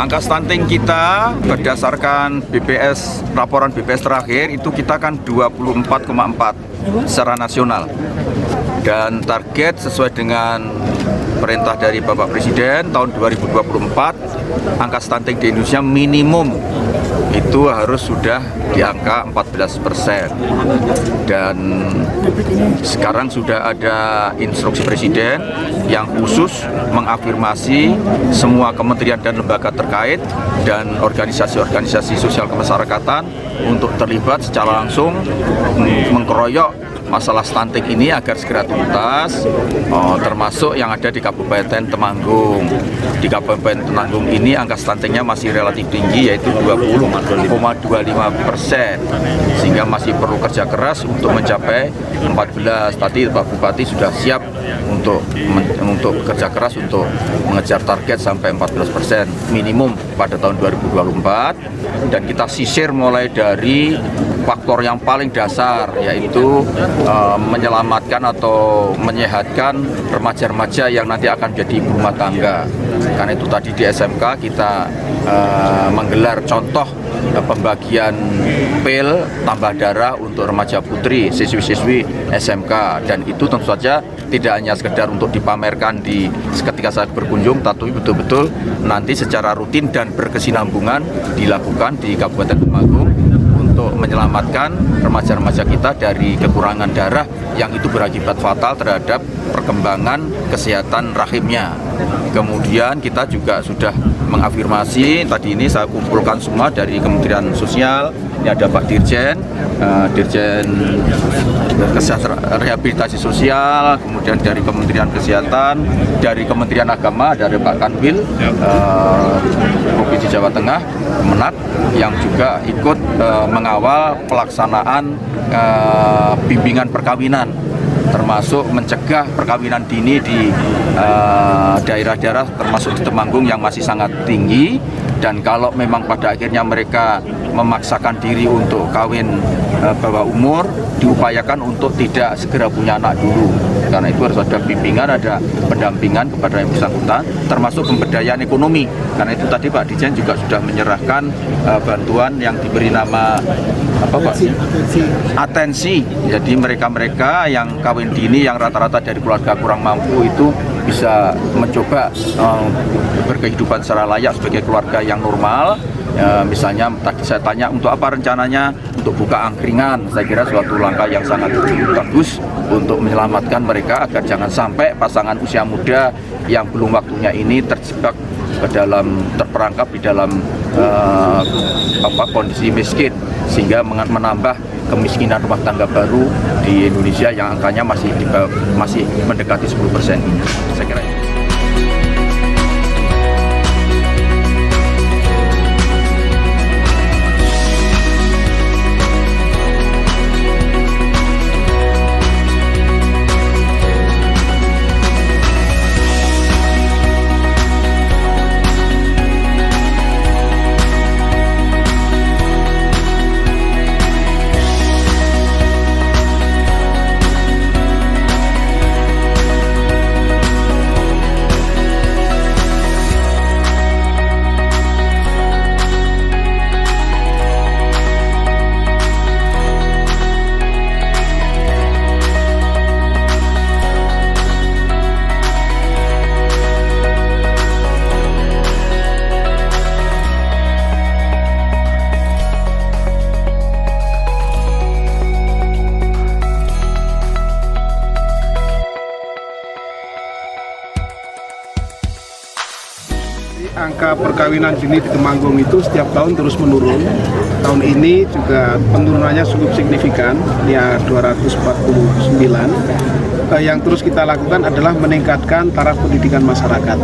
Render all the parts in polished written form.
Angka stunting kita berdasarkan BPS, laporan BPS terakhir itu kita kan 24,4 secara nasional. Dan target sesuai dengan perintah dari Bapak Presiden tahun 2024 angka stunting di Indonesia minimum itu harus sudah di angka 14%. Dan sekarang sudah ada instruksi Presiden yang khusus mengafirmasi semua kementerian dan lembaga terkait dan organisasi-organisasi sosial kemasyarakatan untuk terlibat secara langsung mengkeroyok masalah stunting ini agar segera tuntas, termasuk yang ada di Kabupaten Temanggung. Di Kabupaten Temanggung ini angka stuntingnya masih relatif tinggi, yaitu 20,25%, sehingga masih perlu kerja keras untuk mencapai 14. Tadi Pak Bupati sudah siap untuk kerja keras untuk mengejar target sampai 14% minimum pada tahun 2024, dan kita sisir mulai dari faktor yang paling dasar, yaitu menyelamatkan atau menyehatkan remaja-remaja yang nanti akan jadi ibu rumah tangga. Karena itu tadi di SMK kita menggelar contoh pembagian pil tambah darah untuk remaja putri, siswi-siswi SMK, dan itu tentu saja tidak hanya sekedar untuk dipamerkan ketika saya berkunjung, tapi betul-betul nanti secara rutin dan berkesinambungan dilakukan di Kabupaten Temanggung untuk menyelamatkan remaja-remaja kita dari kekurangan darah yang itu berakibat fatal terhadap perkembangan kesehatan rahimnya. Kemudian kita juga sudah mengafirmasi, tadi ini saya kumpulkan semua dari Kementerian Sosial, ini ada Pak Dirjen, Dirjen Rehabilitasi Sosial, kemudian dari Kementerian Kesehatan, dari Kementerian Agama, dari Pak Kanwil, Provinsi Jawa Tengah, Kemenak, yang juga ikut mengawal pelaksanaan bimbingan perkawinan, termasuk mencegah perkawinan dini di daerah-daerah termasuk di Temanggung yang masih sangat tinggi. Dan kalau memang pada akhirnya mereka memaksakan diri untuk kawin bawah umur, diupayakan untuk tidak segera punya anak dulu. Karena itu harus ada bimbingan, ada pendampingan kepada yang bersangkutan, termasuk pemberdayaan ekonomi. Karena itu tadi Pak Dirjen juga sudah menyerahkan bantuan yang diberi nama atensi. Jadi mereka-mereka yang kawin dini yang rata-rata dari keluarga kurang mampu itu bisa mencoba berkehidupan secara layak sebagai keluarga yang normal. Misalnya tadi saya tanya untuk apa rencananya, untuk buka angkringan. Saya kira suatu langkah yang sangat bagus untuk menyelamatkan mereka agar jangan sampai pasangan usia muda yang belum waktunya ini terjebak terperangkap di dalam kondisi miskin, sehingga menambah kemiskinan rumah tangga baru di Indonesia yang angkanya masih mendekati 10%. Saya kira itu. Angka perkawinan dini di Temanggung itu setiap tahun terus menurun. Tahun ini juga penurunannya cukup signifikan, ya 249. Yang terus kita lakukan adalah meningkatkan taraf pendidikan masyarakat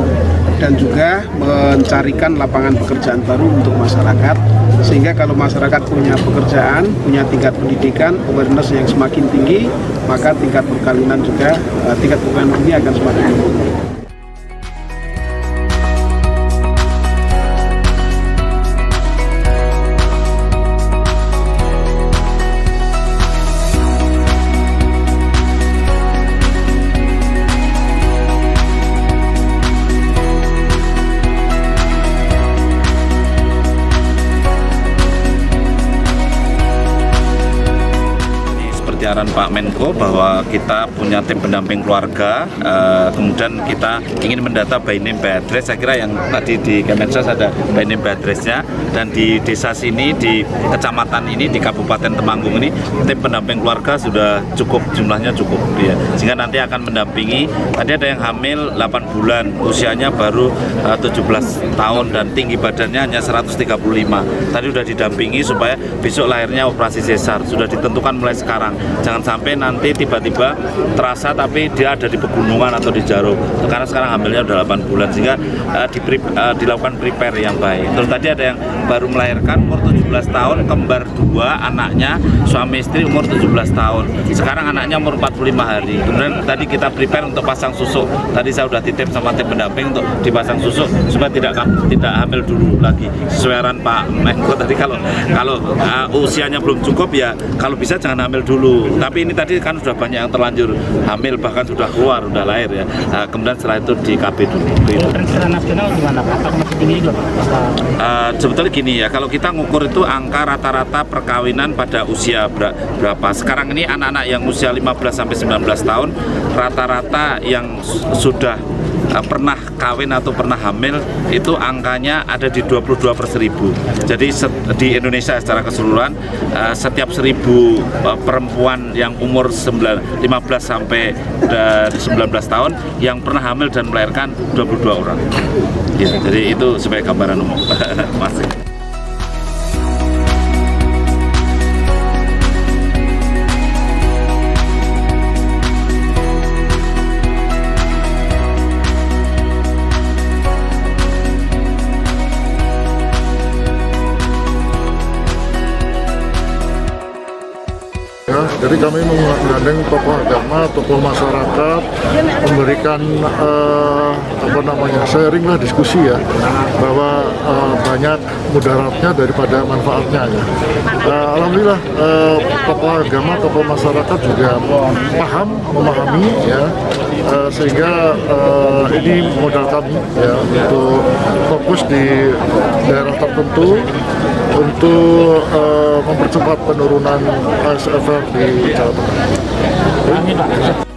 dan juga mencarikan lapangan pekerjaan baru untuk masyarakat, sehingga kalau masyarakat punya pekerjaan, punya tingkat pendidikan, awareness yang semakin tinggi, maka tingkat perkawinan ini akan semakin menurun. seperti arahan Pak Menko bahwa kita punya tim pendamping keluarga, kemudian kita ingin mendata by name by address. Saya kira yang tadi di Kemensos ada by name by address-nya, dan di desa sini, di kecamatan ini, di Kabupaten Temanggung ini tim pendamping keluarga sudah cukup, jumlahnya cukup ya. Sehingga nanti akan mendampingi, tadi ada yang hamil 8 bulan, usianya baru 17 tahun dan tinggi badannya hanya 135. Tadi sudah didampingi supaya besok lahirnya operasi sesar, sudah ditentukan mulai sekarang. Jangan sampai nanti tiba-tiba terasa tapi dia ada di pegunungan atau di Jaro, karena sekarang hamilnya udah 8 bulan, sehingga dilakukan prepare yang baik. Terus tadi ada yang baru melahirkan umur 17 tahun, kembar 2 anaknya, suami istri umur 17 tahun. Sekarang anaknya umur 45 hari. Kemudian tadi kita prepare untuk pasang susuk. Tadi saya sudah titip sama tim pendamping untuk dipasang susuk supaya tidak hamil dulu lagi. Sesuai arahan Pak Menko tadi, kalau usianya belum cukup ya kalau bisa jangan hamil dulu. Tapi ini tadi kan sudah banyak yang terlanjur hamil, bahkan sudah keluar, sudah lahir ya. Kemudian setelah itu di KB dulu. Secara nasional gimana Pak? Apakah masih tinggi juga Pak? Sebetulnya gini ya, kalau kita ngukur itu angka rata-rata perkawinan pada usia berapa. Sekarang ini anak-anak yang usia 15 sampai 19 tahun rata-rata yang sudah pernah kawin atau pernah hamil itu angkanya ada di 22 per 1000. Jadi di Indonesia secara keseluruhan setiap 1000 perempuan yang umur 15 sampai 19 tahun yang pernah hamil dan melahirkan 22 orang. Ya, jadi itu sebagai gambaran umum. Mas. Ya, jadi kami menggandeng tokoh agama, tokoh masyarakat, memberikan sharing lah, diskusi ya, bahwa banyak mudaratnya daripada manfaatnya ya. Alhamdulillah tokoh agama, tokoh masyarakat juga memahami ya, sehingga ini modal kami ya untuk fokus di daerah tertentu untuk mempercepat penurunan ASFR di Jawa Tengah.